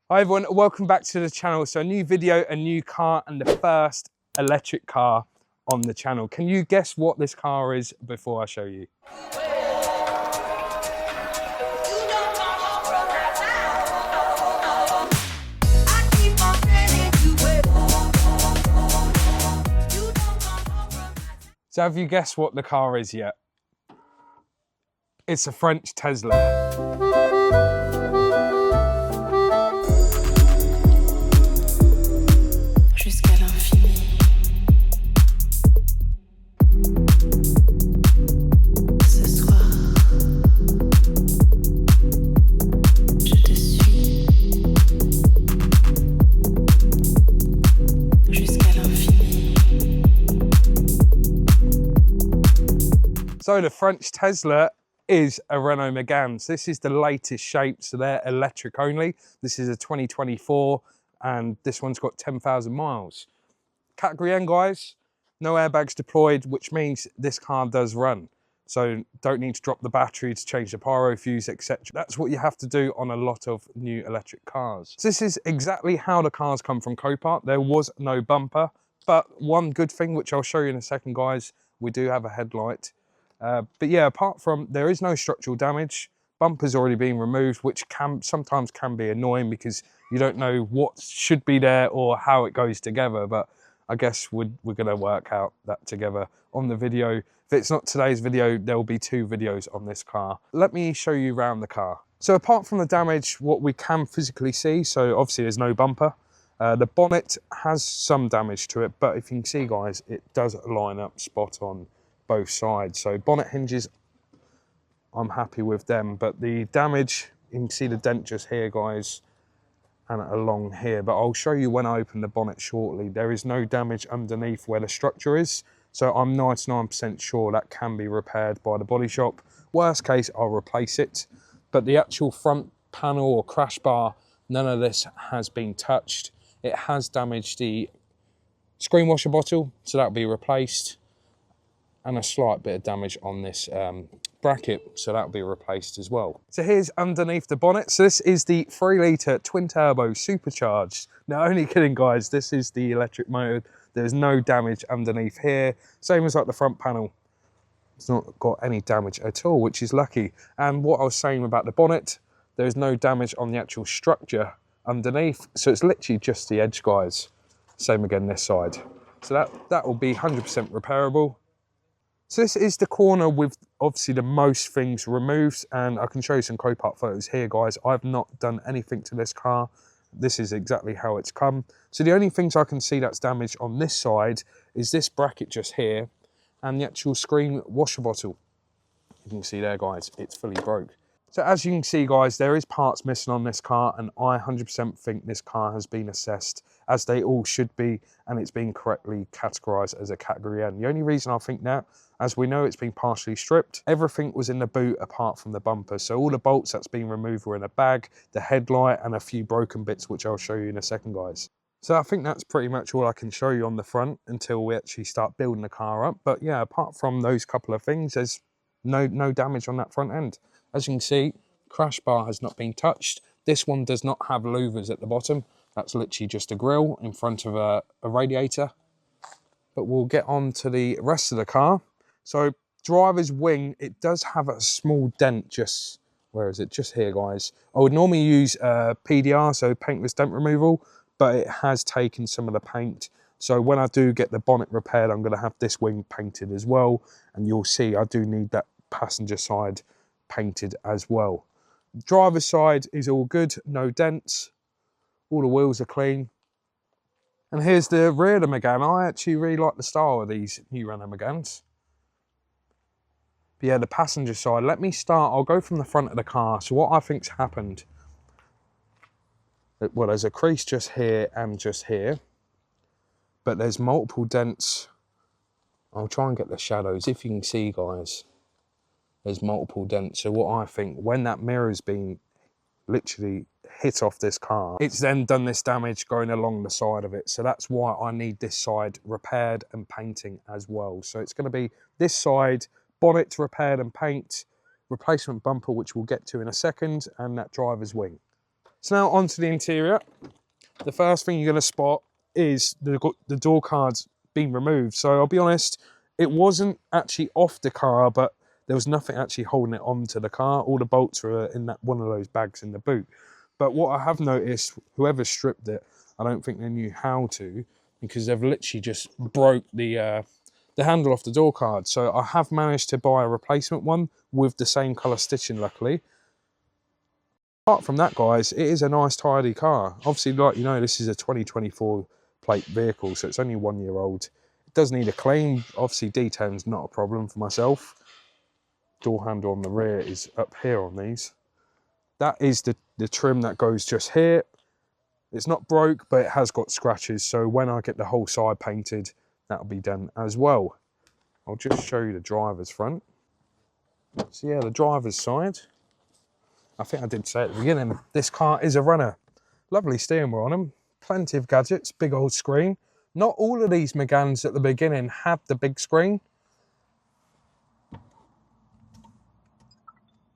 Hi everyone, welcome back to the channel. So a new video, a new car, and the first electric car on the channel. Can you guess what this car is before I show you? So have you guessed what the car is yet? It's a French Tesla. So the French Tesla is a Renault Megane. So this is the latest shape, so they're electric only. This is a 2024 and this one's got 10,000 miles. Category N, guys, no airbags deployed, which means this car does run. So don't need to drop the battery to change the pyro fuse, etc. That's what you have to do on a lot of new electric cars. So this is exactly how the cars come from Copart. There was no bumper, but one good thing, which I'll show you in a second, guys, we do have a headlight. But yeah, apart from, there is no structural damage. Bumper's already been removed, which sometimes can be annoying because you don't know what should be there or how it goes together. But I guess we're going to work out that together on the video. If it's not today's video, there will be two videos on this car. Let me show you around the car. So apart from the damage, what we can physically see, so obviously there's no bumper. The bonnet has some damage to it, but if you can see, guys, it does line up spot on both sides. So bonnet hinges, I'm happy with them, but the damage, you can see the dent just here, guys, and along here, but I'll show you when I open the bonnet shortly. There is no damage underneath where the structure is, so I'm 99% sure that can be repaired by the body shop. Worst case, I'll replace it, but the actual front panel or crash bar, none of this has been touched. It has damaged the screen washer bottle, so that'll be replaced, and a slight bit of damage on this bracket, so that'll be replaced as well. So here's underneath the bonnet. So this is the 3-litre twin turbo supercharged. Now, only kidding, guys, this is the electric motor. There's no damage underneath here. Same as like the front panel. It's not got any damage at all, which is lucky. And what I was saying about the bonnet, there's no damage on the actual structure underneath. So it's literally just the edge, guys. Same again this side. So that will be 100% repairable. So this is the corner with obviously the most things removed, and I can show you some Copart photos here, guys. I've not done anything to this car. This is exactly how it's come. So the only things I can see that's damaged on this side is this bracket just here and the actual screen washer bottle. You can see there, guys, it's fully broke. So as you can see, guys, there is parts missing on this car, and I 100% think this car has been assessed as they all should be, and it's been correctly categorised as a Category N. The only reason I think that, as we know, it's been partially stripped. Everything was in the boot apart from the bumper. So all the bolts that's been removed were in a bag, the headlight, and a few broken bits, which I'll show you in a second, guys. So I think that's pretty much all I can show you on the front until we actually start building the car up. But yeah, apart from those couple of things, there's no damage on that front end. As you can see, crash bar has not been touched. This one does not have louvers at the bottom. That's literally just a grille in front of a radiator. But we'll get on to the rest of the car. So driver's wing, it does have a small dent just, where is it? Just here, guys. I would normally use PDR, so paintless dent removal, but it has taken some of the paint. So when I do get the bonnet repaired, I'm going to have this wing painted as well. And you'll see I do need that passenger side painted as well. Driver's side is all good, no dents. All the wheels are clean. And here's the rear of the Megane. I actually really like the style of these new Renault Meganes. But yeah, the passenger side, let me start. I'll go from the front of the car. So what I think's happened, well, there's a crease just here and just here, but there's multiple dents. I'll try and get the shadows. If you can see, guys, there's multiple dents. So what I think, when that mirror's been literally hit off this car, it's then done this damage going along the side of it. So that's why I need this side repaired and painting as well. So it's going to be this side, bonnet repaired and paint, replacement bumper, which we'll get to in a second, and that driver's wing. So now onto the interior. The first thing you're going to spot is the door cards being removed. So I'll be honest, it wasn't actually off the car, but there was nothing actually holding it onto the car. All the bolts were in that one of those bags in the boot. But what I have noticed, whoever stripped it, I don't think they knew how to, because they've literally just broke the handle off the door card. So I have managed to buy a replacement one with the same colour stitching, luckily. Apart from that, guys, it is a nice, tidy car. Obviously, like you know, this is a 2024 plate vehicle, so it's only 1 year old. It does need a clean. Obviously, detailing's not a problem for myself. Door handle on the rear is up here on these. That is the trim that goes just here. It's not broke, but it has got scratches. So when I get the whole side painted, that'll be done as well. I'll just show you the driver's front. So yeah, the driver's side. I think I did say at the beginning, this car is a runner. Lovely steering wheel on them, plenty of gadgets, big old screen. Not all of these Meganes at the beginning had the big screen.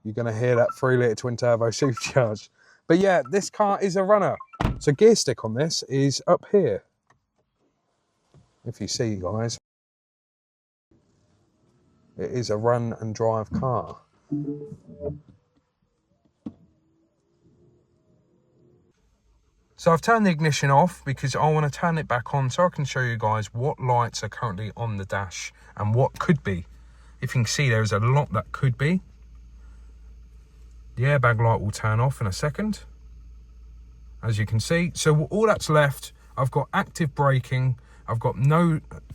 You're going to hear that 3-litre twin-turbo supercharged. But yeah, this car is a runner. So gear stick on this is up here. If you see, guys, it is a run and drive car. So I've turned the ignition off because I want to turn it back on so I can show you guys what lights are currently on the dash and what could be. If you can see, there's a lot that could be. The airbag light will turn off in a second, as you can see. So all that's left, I've got active braking,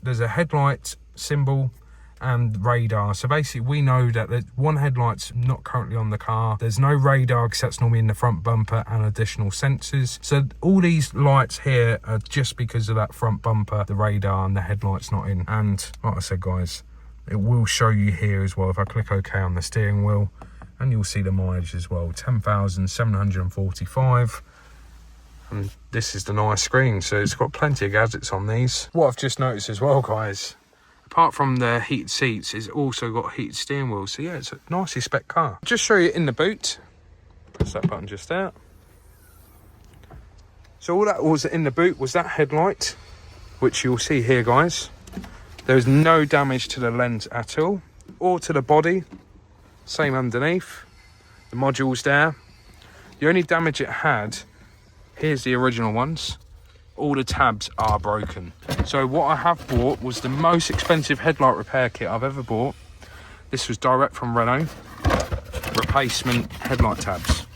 there's a headlight symbol and radar. So basically we know that there's one headlight's not currently on the car. There's no radar because that's normally in the front bumper and additional sensors. So all these lights here are just because of that front bumper, the radar and the headlight's not in. And like I said, guys, it will show you here as well. If I click OK on the steering wheel, and you'll see the mileage as well, 10,745. And this is the nice screen, so it's got plenty of gadgets on these. What I've just noticed as well, guys, apart from the heated seats, it's also got heated steering wheel. So yeah, it's a nicely spec car. Just show you in the boot. Press that button just there. So all that was in the boot was that headlight, which you'll see here, guys. There's no damage to the lens at all, or to the body. Same underneath. The module's there. The only damage it had, here's the original ones. All the tabs are broken. So what I have bought was the most expensive headlight repair kit I've ever bought. This was direct from Renault. Replacement headlight tabs.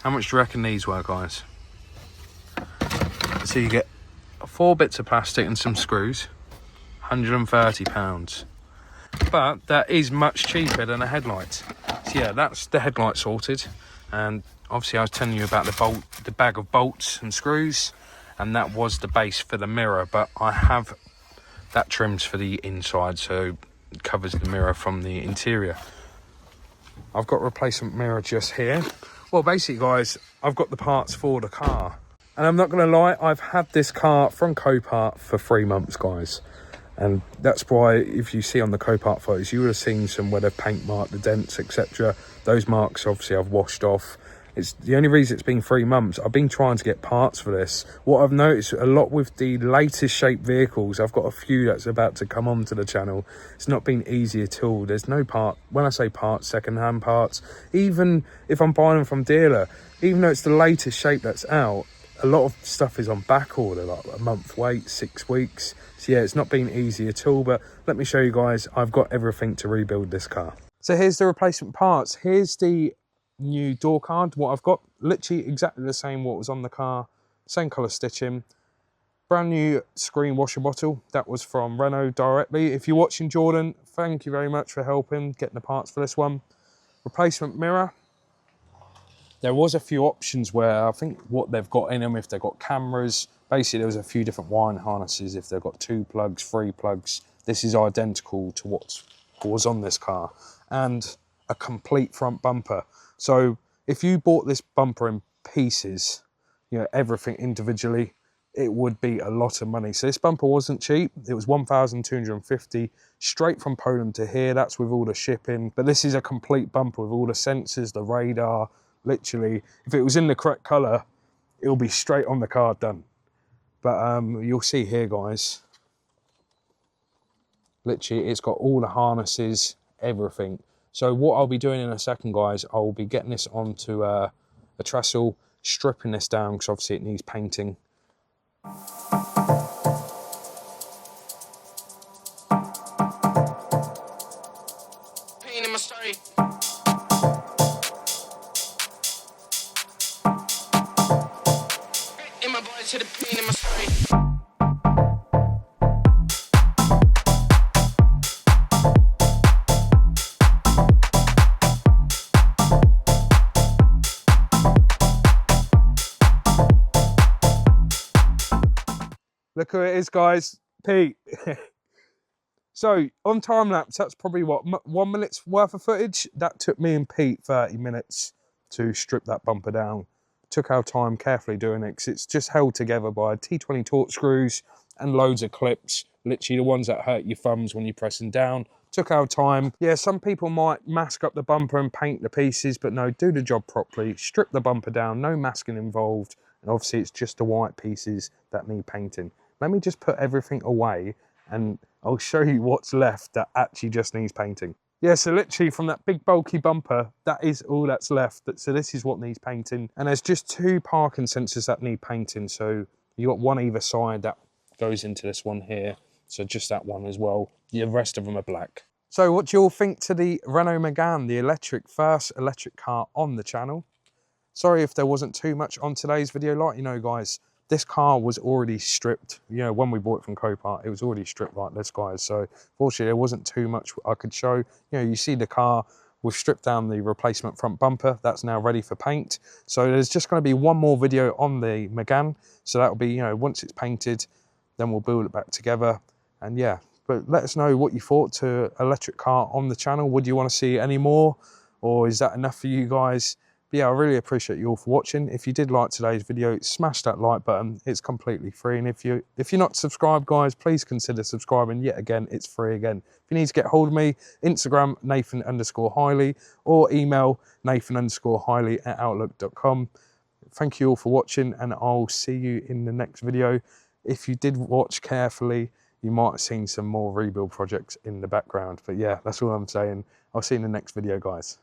How much do you reckon these were, guys? So you get 4 bits of plastic and some screws. £130. But that is much cheaper than a headlight. So yeah, that's the headlight sorted. And obviously I was telling you about the bag of bolts and screws, and that was the base for the mirror, but I have that trimmed for the inside, so it covers the mirror from the interior. I've got a replacement mirror just here. Well, basically, guys, I've got the parts for the car. And I'm not going to lie, I've had this car from Copart for 3 months, guys. And that's why, if you see on the Copart photos, you would have seen some where they've paint marked the dents, etc. Those marks, obviously, I've washed off. It's the only reason it's been 3 months. I've been trying to get parts for this. What I've noticed a lot with the latest shaped vehicles, I've got a few that's about to come onto the channel. It's not been easy at all. There's no part, when I say parts, second-hand parts, even if I'm buying them from dealer, even though it's the latest shape that's out, a lot of stuff is on back order, like a month wait, 6 weeks. So yeah, it's not been easy at all, but let me show you guys, I've got everything to rebuild this car. So here's the replacement parts. Here's the new door card. What I've got, literally exactly the same what was on the car, same colour stitching. Brand new screen washer bottle. That was from Renault directly. If you're watching, Jordan, thank you very much for helping getting the parts for this one. Replacement mirror. There was a few options where I think what they've got in them, if they've got cameras, basically there was a few different wiring harnesses, if they've got 2 plugs, 3 plugs. This is identical to what was on this car. And a complete front bumper. So if you bought this bumper in pieces, you know, everything individually, it would be a lot of money. So this bumper wasn't cheap. It was 1,250 straight from Poland to here. That's with all the shipping. But this is a complete bumper with all the sensors, the radar, Literally, if it was in the correct colour, it'll be straight on the car done. But you'll see here, guys, literally it's got all the harnesses, everything. So what I'll be doing in a second, guys, I'll be getting this onto a trestle, stripping this down because obviously it needs painting. Pain in my story. In my body to the pain in my story. Look who it is, guys, Pete. So on time lapse, that's probably what, 1 minute's worth of footage. That took me and Pete 30 minutes to strip that bumper down. Took our time carefully doing it because it's just held together by T20 torque screws and loads of clips, literally the ones that hurt your thumbs when you're pressing down. Took our time. Yeah, some people might mask up the bumper and paint the pieces, but no, do the job properly. Strip the bumper down, no masking involved. And obviously it's just the white pieces that need painting. Let me just put everything away and I'll show you what's left that actually just needs painting. Yeah, so literally from that big bulky bumper, that is all that's left. So this is what needs painting. And there's just 2 parking sensors that need painting. So you got one either side that goes into this one here. So just that one as well. The rest of them are black. So what do you all think to the Renault Megane, the first electric car on the channel? Sorry if there wasn't too much on today's video. Like, you know, guys, this car was already stripped. You know, when we bought it from Copart, it was already stripped like this, guys. So fortunately, there wasn't too much I could show. You know, you see the car, we've stripped down the replacement front bumper. That's now ready for paint. So there's just going to be one more video on the Megane. So that'll be, you know, once it's painted, then we'll build it back together. And yeah, but let us know what you thought to electric car on the channel. Would you want to see any more? Or is that enough for you guys? But yeah, I really appreciate you all for watching. If you did like today's video, smash that like button. It's completely free. And if you're not subscribed, guys, please consider subscribing. Yet again, it's free again. If you need to get hold of me, Instagram, Nathan_Hiley, or email Nathan_Hiley@outlook.com. Thank you all for watching, and I'll see you in the next video. If you did watch carefully, you might have seen some more rebuild projects in the background. But yeah, that's all I'm saying. I'll see you in the next video, guys.